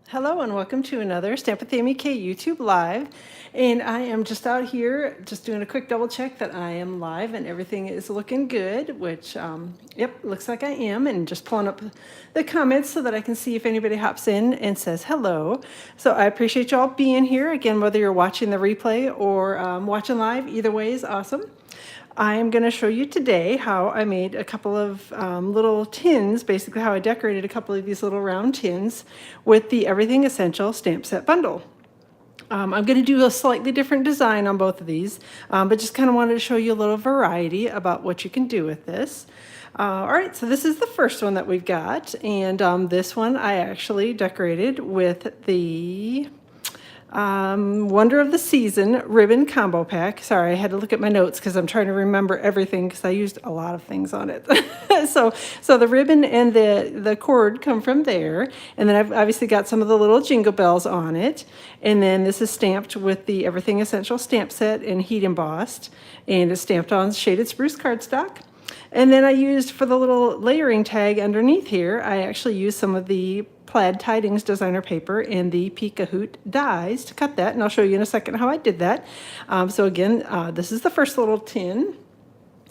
Hello and welcome to another Stamp with Amy K YouTube Live. And I am just out here just doing a quick double check that I am live and everything is looking good, which, yep, looks like I am. And just pulling up the comments so that I can see if anybody hops in and says hello. So I appreciate y'all being here. Again, whether you're watching the replay or watching live, either way is awesome. I am going to show you today how I made a couple of little tins, basically how I decorated a couple of these little round tins with the Everything Essential Stamp Set Bundle. I'm going to do a slightly different design on both of these, but just kind of wanted to show you a little variety about what you can do with this. All right, so this is the first one that we've got, and this one I actually decorated with the Wonder of the Season ribbon combo pack. Sorry, I had to look at my notes because I'm trying to remember everything because I used a lot of things on it. so the ribbon and the cord come from there. And then I've obviously got some of the little jingle bells on it. And then this is stamped with the Everything Essential stamp set and heat embossed. And it's stamped on shaded spruce cardstock. And then I used, for the little layering tag underneath here, I actually used some of the Plaid Tidings designer paper and the Pika Hoot dies to cut that, and I'll show you in a second how I did that. So again, this is the first little tin.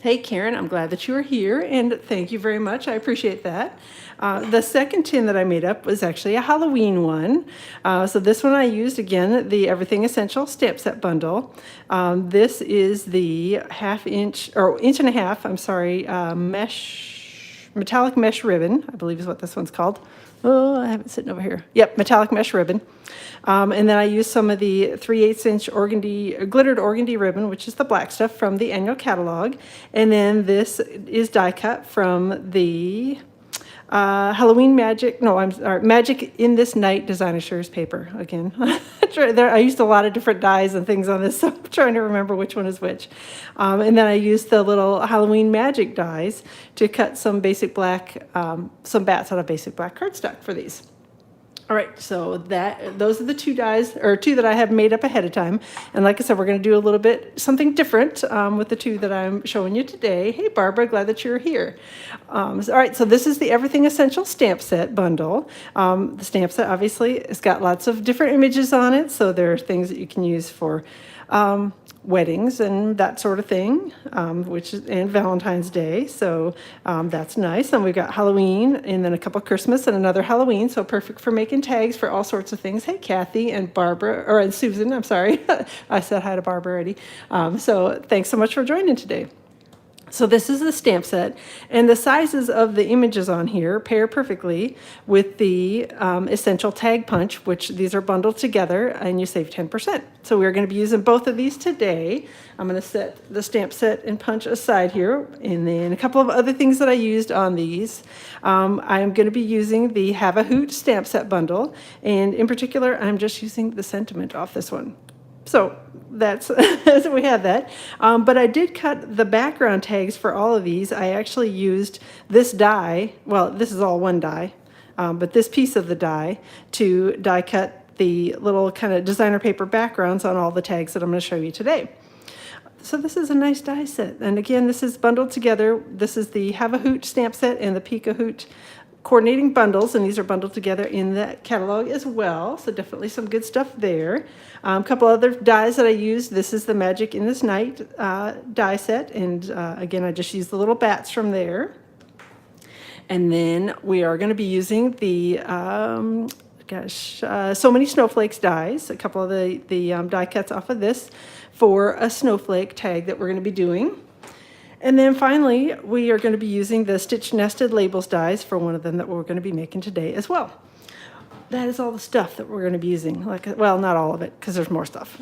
Hey Karen, I'm glad that you are here, and thank you very much. I appreciate that. The second tin that I made up was actually a Halloween one. So this one I used, again, the Everything Essential Stamp Set Bundle. This is the inch and a half, I'm sorry, metallic mesh ribbon, I believe is what this one's called. Oh, I have it sitting over here. Yep, metallic mesh ribbon. And then I used some of the 3/8 inch glittered organdy ribbon, which is the black stuff from the annual catalog. And then this is die cut from the Halloween Magic, no, I'm sorry, Magic in This Night Designer Series paper. Again, I used a lot of different dies and things on this, so I'm trying to remember which one is which. And then I used the little Halloween Magic dies to cut some basic black, some bats out of basic black cardstock for these. All right, so those are the two dies, or two that I have made up ahead of time. And like I said, we're going to do a little bit something different with the two that I'm showing you today. Hey, Barbara, glad that you're here. All right, so this is the Everything Essential Stamp Set Bundle. The stamp set, obviously, has got lots of different images on it, so there are things that you can use for weddings and that sort of thing, and Valentine's Day, so that's nice. And we've got Halloween, and then a couple Christmas and another Halloween, so perfect for making tags for all sorts of things. Hey, Kathy and Barbara, and Susan, I'm sorry. I said hi to Barbara already. So thanks so much for joining today. So this is the stamp set, and the sizes of the images on here pair perfectly with the Essential Tag Punch, which these are bundled together, and you save 10%. So we're going to be using both of these today. I'm going to set the stamp set and punch aside here, and then a couple of other things that I used on these. I'm going to be using the Have a Hoot stamp set bundle, and in particular, I'm just using the sentiment off this one. So that's so we had that. But I did cut the background tags for all of these. I actually used this die. Well, this is all one die, but this piece of the die to die cut the little kind of designer paper backgrounds on all the tags that I'm going to show you today. So this is a nice die set. And again, this is bundled together. This is the Have a Hoot stamp set and the Pika Hoot coordinating bundles, and these are bundled together in the catalog as well, so definitely some good stuff there. A couple other dies that I used. This is the Magic in This Night die set, and again, I just used the little bats from there. And then we are going to be using the So Many Snowflakes dies, a couple of the die cuts off of this for a snowflake tag that we're going to be doing. And then finally, we are going to be using the Stitch Nested Labels dies for one of them that we're going to be making today as well. That is all the stuff that we're going to be using. Well, not all of it, because there's more stuff.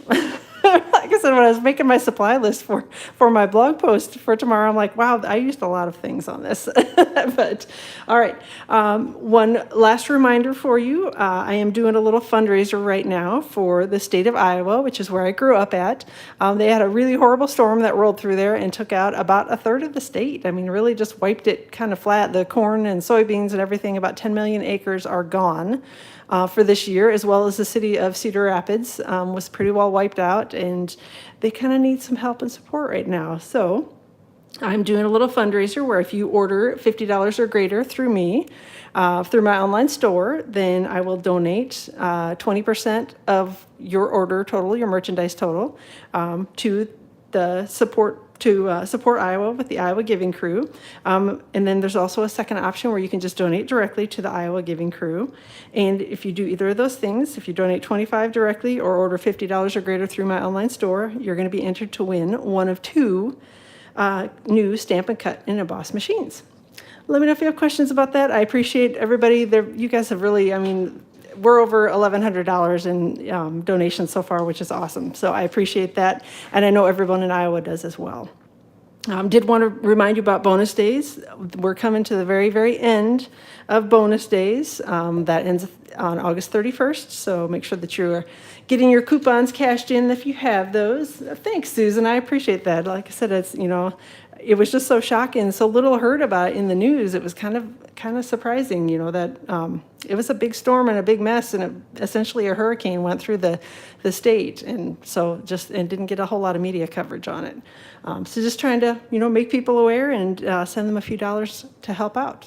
Like I said, when I was making my supply list for my blog post for tomorrow, I'm like, wow, I used a lot of things on this. But all right, one last reminder for you. I am doing a little fundraiser right now for the state of Iowa, which is where I grew up at. They had a really horrible storm that rolled through there and took out about a third of the state. I mean, really just wiped it kind of flat. The corn and soybeans and everything, about 10 million acres are gone. For this year, as well as the city of Cedar Rapids was pretty well wiped out, and they kind of need some help and support right now. So I'm doing a little fundraiser where if you order $50 or greater through me, through my online store, then I will donate 20% of your order total, your merchandise total, to the support Iowa with the Iowa Giving Crew. And then there's also a second option where you can just donate directly to the Iowa Giving Crew. And if you do either of those things, if you donate $25 directly or order $50 or greater through my online store, you're going to be entered to win one of two new Stampin' Cut and Emboss machines. Let me know if you have questions about that. I appreciate everybody. You guys have really, I mean, we're over $1,100 in donations so far, which is awesome. So I appreciate that. And I know everyone in Iowa does as well. Did want to remind you about bonus days. We're coming to the very, very end of bonus days. That ends on August 31st. So make sure that you're getting your coupons cashed in if you have those. Thanks, Susan. I appreciate that. Like I said, it's, it was just so shocking. So little heard about it in the news. It was kind of surprising, that it was a big storm and a big mess, and essentially a hurricane went through the state, and so and didn't get a whole lot of media coverage on it. So just trying to make people aware and send them a few dollars to help out.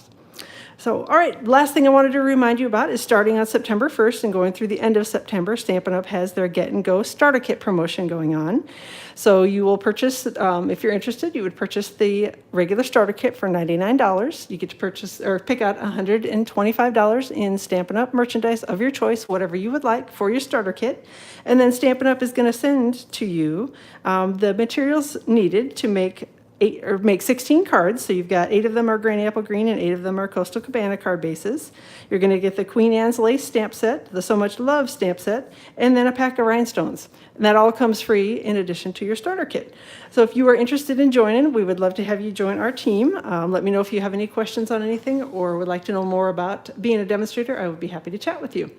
So, all right, last thing I wanted to remind you about is starting on September 1st and going through the end of September, Stampin' Up! Has their Get and Go Starter Kit promotion going on. So you will purchase, if you're interested, you would purchase the regular starter kit for $99. You get to purchase or pick out $125 in Stampin' Up! Merchandise of your choice, whatever you would like for your starter kit. And then Stampin' Up! Is going to send to you the materials needed to make 16 cards. So you've got 8 of them are Granny Apple Green and 8 of them are Coastal Cabana card bases. You're going to get the Queen Anne's Lace stamp set, the So Much Love stamp set, and then a pack of rhinestones. And that all comes free in addition to your starter kit. So if you are interested in joining, we would love to have you join our team. Let me know if you have any questions on anything or would like to know more about being a demonstrator. I would be happy to chat with you.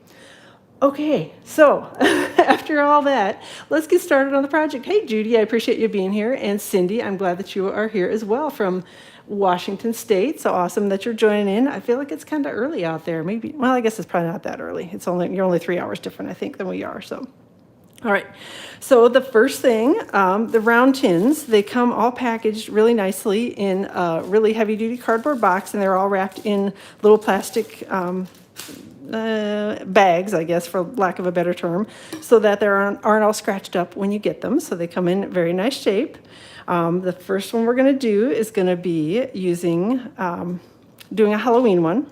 Okay, so after all that, let's get started on the project. Hey, Judy, I appreciate you being here. And Cindy, I'm glad that you are here as well from Washington State. So awesome that you're joining in. I feel like it's kind of early out there. Maybe, well, I guess it's probably not that early. You're only 3 hours different, I think, than we are. So, all right. So the first thing, the round tins, they come all packaged really nicely in a really heavy-duty cardboard box, and they're all wrapped in little plastic bags, I guess, for lack of a better term, so that they aren't all scratched up when you get them. So they come in very nice shape. The first one we're going to do is going to be doing a Halloween one.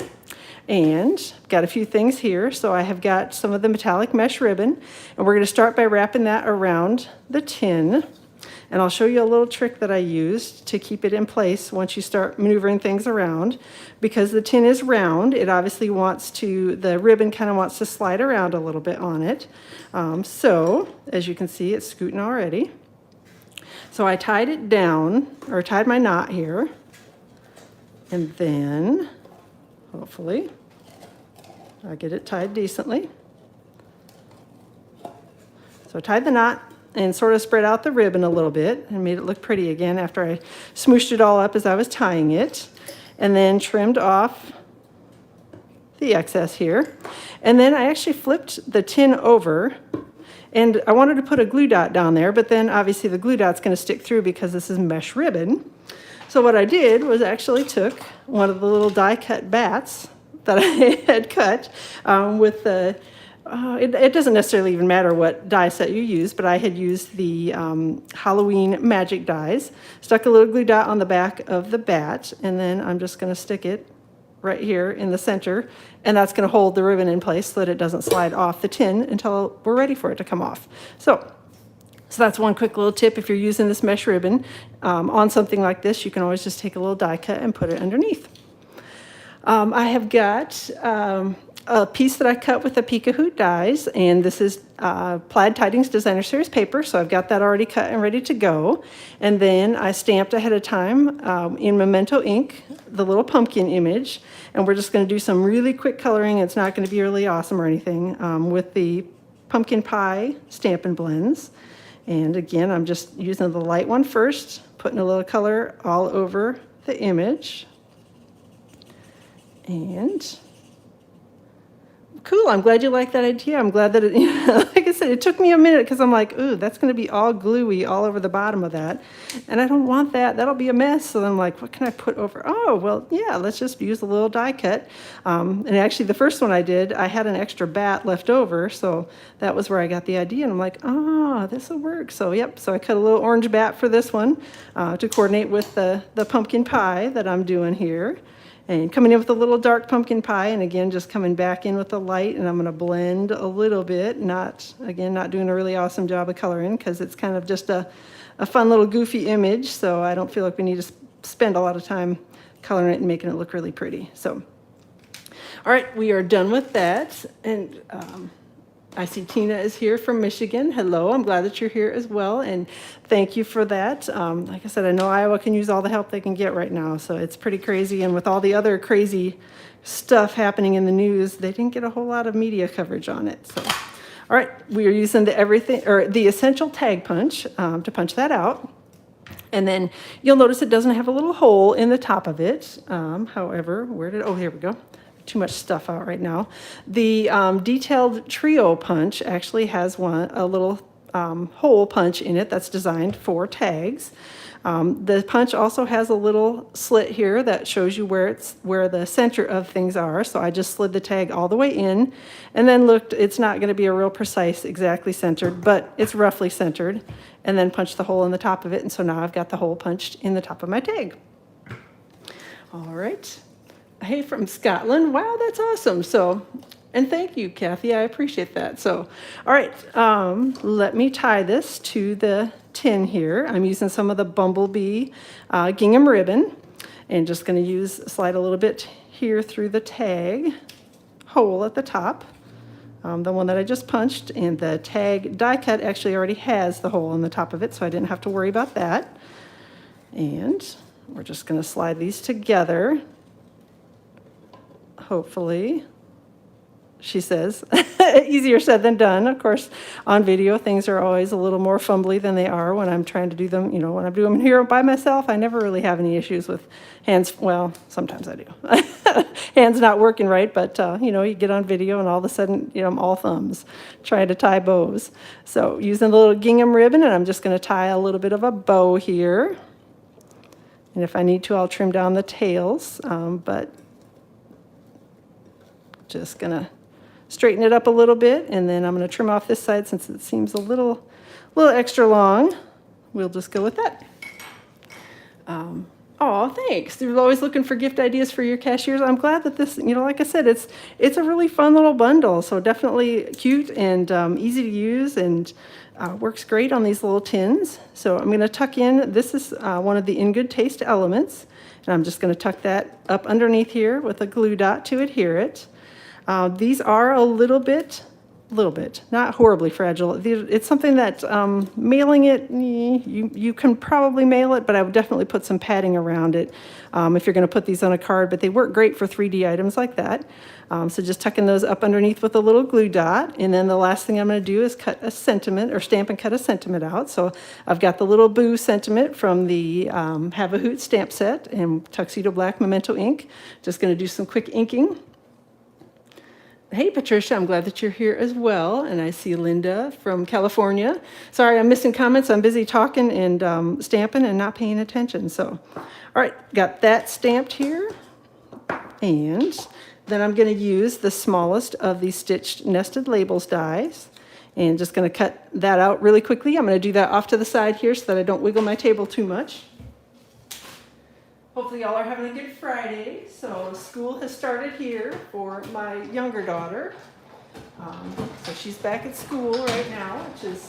And got a few things here. So I have got some of the metallic mesh ribbon, and we're going to start by wrapping that around the tin. And I'll show you a little trick that I used to keep it in place once you start maneuvering things around. Because the tin is round, it obviously the ribbon kind of wants to slide around a little bit on it. So, as you can see, it's scooting already. So I tied it down, or tied my knot here. And then, hopefully, I get it tied decently. So I tied the knot and sort of spread out the ribbon a little bit and made it look pretty again after I smooshed it all up as I was tying it, and then trimmed off the excess here. And then I actually flipped the tin over, and I wanted to put a glue dot down there, but then obviously the glue dot's going to stick through because this is mesh ribbon. So what I did was actually took one of the little die cut bats that I had cut with the it doesn't necessarily even matter what die set you use, but I had used the Halloween magic dies, stuck a little glue dot on the back of the bat, and then I'm just going to stick it right here in the center, and that's going to hold the ribbon in place so that it doesn't slide off the tin until we're ready for it to come off. So that's one quick little tip. If you're using this mesh ribbon on something like this, you can always just take a little die cut and put it underneath. I have got a piece that I cut with the Pika Hoot dies, and this is Plaid Tidings Designer Series paper, so I've got that already cut and ready to go. And then I stamped ahead of time in Memento ink the little pumpkin image, and we're just going to do some really quick coloring. It's not going to be really awesome or anything with the pumpkin pie Stampin' blends. And again, I'm just using the light one first, putting a little color all over the image. And cool, I'm glad you like that idea. I'm glad that, like I said, said, it took me a minute because I'm like, ooh, that's going to be all gluey all over the bottom of that. And I don't want that. That'll be a mess. So I'm like, what can I put over? Oh, well, yeah, let's just use a little die cut. And actually, the first one I did, I had an extra bat left over. So that was where I got the idea. And I'm like, oh, this will work. So, yep. So I cut a little orange bat for this one to coordinate with the pumpkin pie that I'm doing here. And coming in with a little dark pumpkin pie, and again, just coming back in with the light, and I'm going to blend a little bit, not doing a really awesome job of coloring because it's kind of just a fun little goofy image, so I don't feel like we need to spend a lot of time coloring it and making it look really pretty. So, all right, we are done with that, and I see Tina is here from Michigan. Hello, I'm glad that you're here as well, and thank you for that. Like I said, I know Iowa can use all the help they can get right now, so it's pretty crazy, and with all the other crazy stuff happening in the news, they didn't get a whole lot of media coverage on it. So, all right, we are using the Essential Tag Punch to punch that out. And then you'll notice it doesn't have a little hole in the top of it. However, here we go. Too much stuff out right now. The detailed trio punch actually has a little hole punch in it that's designed for tags. The punch also has a little slit here that shows you where the center of things are. So I just slid the tag all the way in and then looked. It's not going to be a real precise, exactly centered, but it's roughly centered, and then punched the hole in the top of it. And so now I've got the hole punched in the top of my tag. All right. Hey, from Scotland. Wow, that's awesome. So, and thank you, Kathy. I appreciate that. So, all right, let me tie this to the tin here. I'm using some of the Bumblebee gingham ribbon, and just going to slide a little bit here through the tag hole at the top, the one that I just punched, and the tag die cut actually already has the hole in the top of it, so I didn't have to worry about that. And we're just going to slide these together. Hopefully, she says. Easier said than done. Of course, on video, things are always a little more fumbly than they are when I'm trying to do them. When I'm doing them here by myself, I never really have any issues with hands. Well, sometimes I do. Hands not working right, but, you get on video and all of a sudden, I'm all thumbs trying to tie bows. So using the little gingham ribbon, and I'm just going to tie a little bit of a bow here. And if I need to, I'll trim down the tails, but just gonna straighten it up a little bit, and then I'm gonna trim off this side since it seems a little extra long. We'll just go with that. Oh, thanks. You're always looking for gift ideas for your cashiers. I'm glad that this, like I said, it's a really fun little bundle. So definitely cute and easy to use, and works great on these little tins. So I'm gonna tuck in, this is one of the In Good Taste elements, and I'm just gonna tuck that up underneath here with a glue dot to adhere it. These are a little bit, not horribly fragile. It's something that mailing it, you can probably mail it, but I would definitely put some padding around it if you're going to put these on a card. But they work great for 3D items like that. So just tucking those up underneath with a little glue dot. And then the last thing I'm going to do is cut a sentiment, or stamp and cut a sentiment out. So I've got the little Boo sentiment from the Have a Hoot stamp set and Tuxedo Black Memento ink. Just going to do some quick inking. Hey, Patricia, I'm glad that you're here as well. And I see Linda from California. Sorry, I'm missing comments. I'm busy talking and stamping and not paying attention. So, all right, got that stamped here. And then I'm going to use the smallest of these stitched nested labels dies. And just going to cut that out really quickly. I'm going to do that off to the side here so that I don't wiggle my table too much. Hopefully y'all are having a good Friday. So school has started here for my younger daughter. So she's back at school right now, which is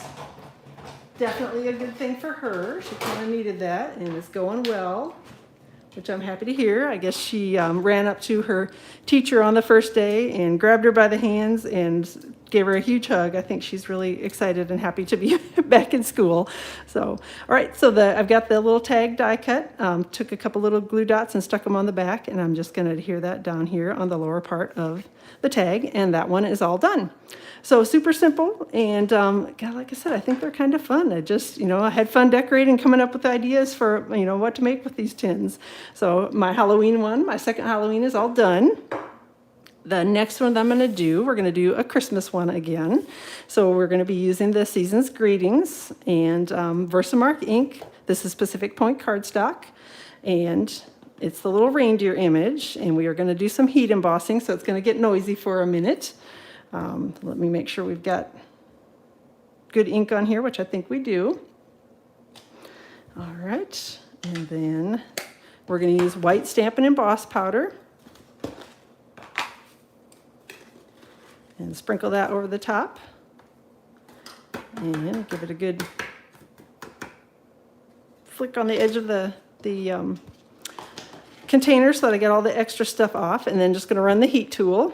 definitely a good thing for her. She kind of needed that, and it's going well, which I'm happy to hear. I guess she ran up to her teacher on the first day and grabbed her by the hands and gave her a huge hug. I think she's really excited and happy to be back in school. So, all right, so I've got the little tag die cut, took a couple little glue dots and stuck them on the back, and I'm just gonna adhere that down here on the lower part of the tag, and that one is all done. So super simple, and God, like I said, I think they're kind of fun. I had fun decorating, coming up with ideas for, what to make with these tins. So my Halloween one, my second Halloween is all done. The next one that I'm going to do, we're going to do a Christmas one again. So we're going to be using the Season's Greetings and Versamark ink. This is Pacific Point cardstock, and it's the little reindeer image, and we are going to do some heat embossing, so it's going to get noisy for a minute. Let me make sure we've got good ink on here, which I think we do. All right, and then we're going to use white Stampin' Emboss powder and sprinkle that over the top and give it a good flick on the edge of the container so that I get all the extra stuff off, and then just going to run the heat tool,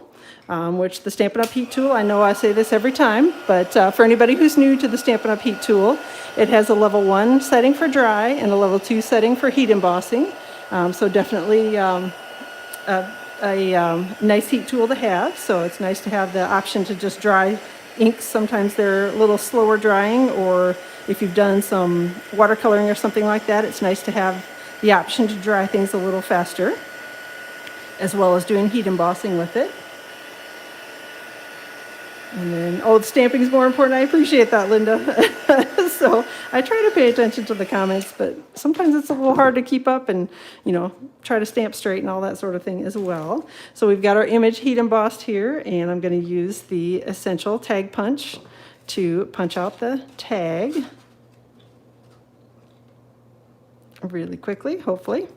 which the Stampin' Up! Heat tool, I know I say this every time, but for anybody who's new to the Stampin' Up! Heat tool, it has a level 1 setting for dry and a level 2 setting for heat embossing. So definitely a nice heat tool to have. So it's nice to have the option to just dry inks. Sometimes they're a little slower drying, or if you've done some watercoloring or something like that, it's nice to have the option to dry things a little faster, as well as doing heat embossing with it. And then, oh, the stamping is more important. I appreciate that, Linda. So I try to pay attention to the comments, but sometimes it's a little hard to keep up and, try to stamp straight and all that sort of thing as well. So we've got our image heat embossed here, and I'm going to use the Essential Tag Punch to punch out the tag really quickly, hopefully.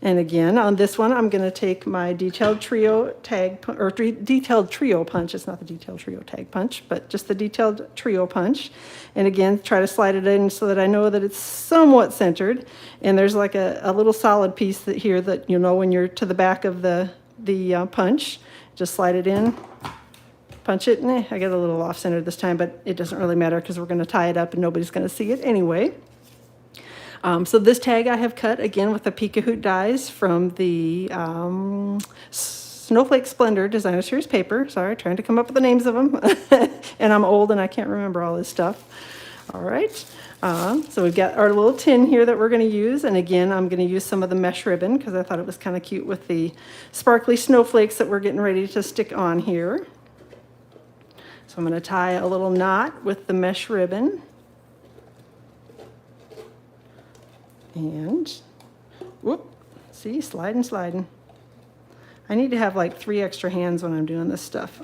And again, on this one, I'm going to take my Detailed Trio Detailed Trio Punch. It's not the Detailed Trio Tag Punch, but just the Detailed Trio Punch. And again, try to slide it in so that I know that it's somewhat centered. And there's like a little solid piece here that when you're to the back of the punch. Just slide it in, punch it. I get a little off-centered this time, but it doesn't really matter because we're going to tie it up and nobody's going to see it anyway. So this tag I have cut again with the Pika Hoot dies from the Snowflake Splendor Designer Series paper. Sorry, trying to come up with the names of them. And I'm old and I can't remember all this stuff. All right. So we've got our little tin here that we're going to use. And again, I'm going to use some of the mesh ribbon because I thought it was kind of cute with the sparkly snowflakes that we're getting ready to stick on here. So I'm going to tie a little knot with the mesh ribbon. And, whoop, see, sliding. I need to have like 3 extra hands when I'm doing this stuff.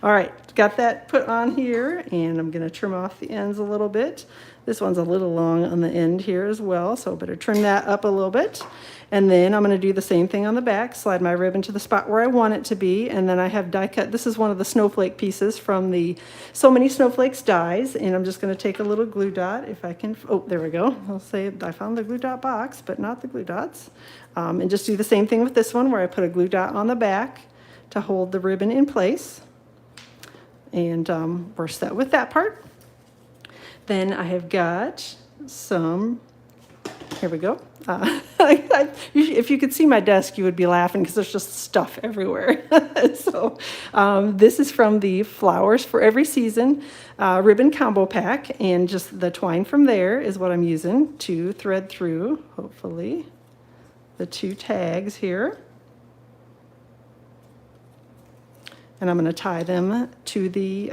All right, got that put on here, and I'm going to trim off the ends a little bit. This one's a little long on the end here as well, so I better trim that up a little bit. And then I'm going to do the same thing on the back, slide my ribbon to the spot where I want it to be, and then I have die cut. This is one of the snowflake pieces from the So Many Snowflakes dies, and I'm just going to take a little glue dot if I can. Oh, there we go. I'll say I found the glue dot box, but not the glue dots. And just do the same thing with this one where I put a glue dot on the back to hold the ribbon in place. And we're set with that part. Then I have got some, here we go. If you could see my desk, you would be laughing because there's just stuff everywhere. So this is from the Flowers for Every Season ribbon combo pack, and just the twine from there is what I'm using to thread through, hopefully, the 2 tags here. And I'm going to tie them to the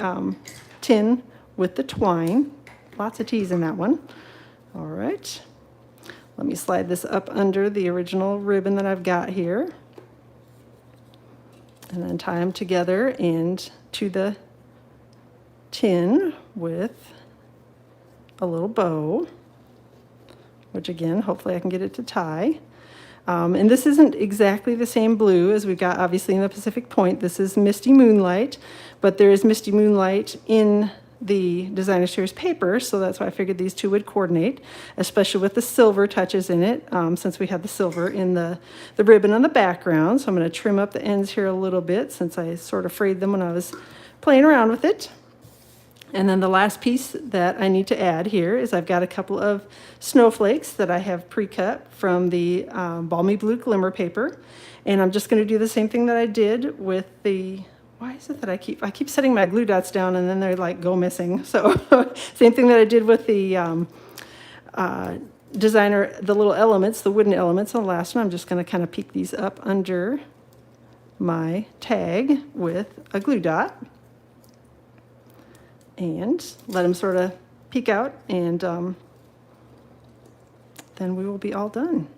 tin with the twine. Lots of T's in that one. All right. Let me slide this up under the original ribbon that I've got here. And then tie them together and to the tin with a little bow, which again, hopefully I can get it to tie. And this isn't exactly the same blue as we've got obviously in the Pacific Point. This is Misty Moonlight, but there is Misty Moonlight in the Designer Series paper, so that's why I figured these 2 would coordinate, especially with the silver touches in it, since we have the silver in the ribbon on the background. So I'm going to trim up the ends here a little bit since I sort of frayed them when I was playing around with it. And then the last piece that I need to add here is I've got a couple of snowflakes that I have pre-cut from the Balmy Blue Glimmer paper. And I'm just going to do the same thing that I did with the, why is it that I keep setting my glue dots down and then they like go missing. So same thing that I did with the the little elements, the wooden elements on the last one. I'm just going to kind of peek these up under my tag with a glue dot and let them sort of peek out, and then we will be all done.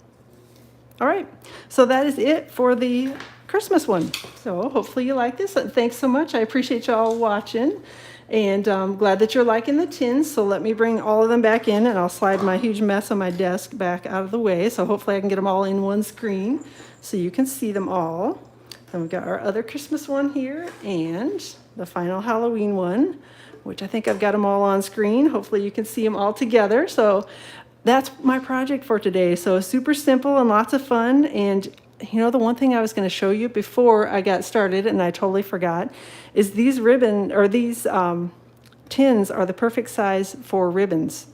All right, so that is it for the Christmas one. So hopefully you like this. Thanks so much. I appreciate y'all watching, and I'm glad that you're liking the tins. So let me bring all of them back in, and I'll slide my huge mess on my desk back out of the way. So hopefully I can get them all in one screen so you can see them all. Then we've got our other Christmas one here and the final Halloween one, which I think I've got them all on screen. Hopefully you can see them all together. So that's my project for today. So super simple and lots of fun. And you know, the one thing I was going to show you before I got started, and I totally forgot, is these ribbon, or these tins are the perfect size for ribbons.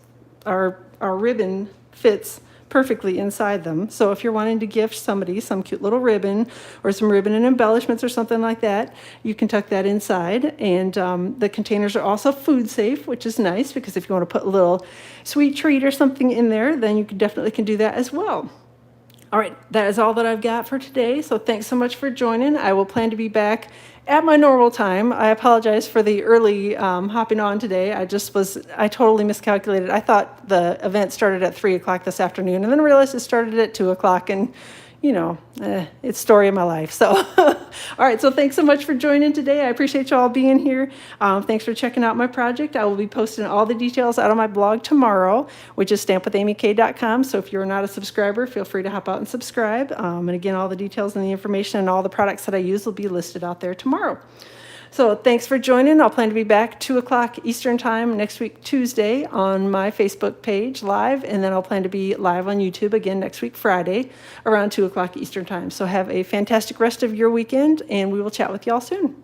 Our ribbon fits perfectly inside them. So if you're wanting to gift somebody some cute little ribbon or some ribbon and embellishments or something like that, you can tuck that inside. And the containers are also food safe, which is nice, because if you want to put a little sweet treat or something in there, then you definitely can do that as well. All right, that is all that I've got for today. So thanks so much for joining. I will plan to be back at my normal time. I apologize for the early hopping on today. I totally miscalculated. I thought the event started at 3 o'clock this afternoon, and then realized it started at 2 o'clock, and you know, it's story of my life. So, all right, so thanks so much for joining today. I appreciate you all being here. Thanks for checking out my project. I will be posting all the details out on my blog tomorrow, which is stampwithamyk.com. So if you're not a subscriber, feel free to hop out and subscribe. And again, all the details and the information and all the products that I use will be listed out there tomorrow. So thanks for joining. I'll plan to be back 2 o'clock Eastern time next week, Tuesday, on my Facebook page live. And then I'll plan to be live on YouTube again next week, Friday, around 2 o'clock Eastern time. So have a fantastic rest of your weekend, and we will chat with y'all soon.